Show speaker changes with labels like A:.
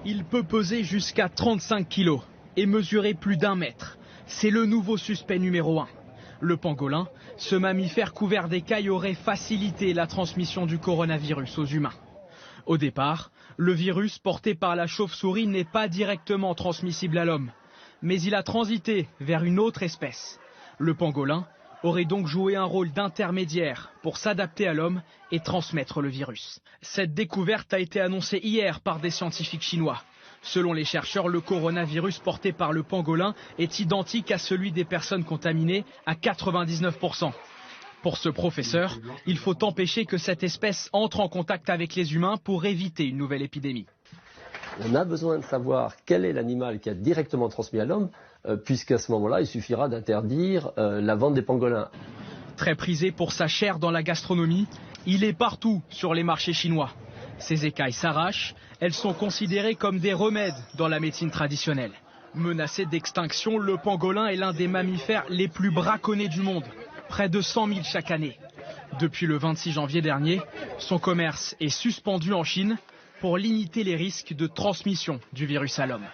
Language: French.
A: Il peut peser jusqu'à 35 kilos et mesurer plus d'1 mètre. C'est le nouveau suspect numéro 1. Le pangolin, ce mammifère couvert d'écailles, aurait facilité la transmission du coronavirus aux humains. Au départ, le virus porté par la chauve-souris n'est pas directement transmissible à l'homme, mais il a transité vers une autre espèce. Le pangolin aurait donc joué un rôle d'intermédiaire pour s'adapter à l'homme et transmettre le virus. Cette découverte a été annoncée hier par des scientifiques chinois. Selon les chercheurs, le coronavirus porté par le pangolin est identique à celui des personnes contaminées à 99%. Pour ce professeur, il faut empêcher que cette espèce entre en contact avec les humains pour éviter une nouvelle épidémie.
B: On a besoin de savoir quel est l'animal qui a directement transmis à l'homme, puisqu'à ce moment-là, il suffira d'interdire la vente des pangolins.
A: Très prisé pour sa chair dans la gastronomie, il est partout sur les marchés chinois. Ses écailles s'arrachent, elles sont considérées comme des remèdes dans la médecine traditionnelle. Menacé d'extinction, le pangolin est l'un des mammifères les plus braconnés du monde. Près de 100 000 chaque année. Depuis le 26 janvier dernier, son commerce est suspendu en Chine pour limiter les risques de transmission du virus à l'homme.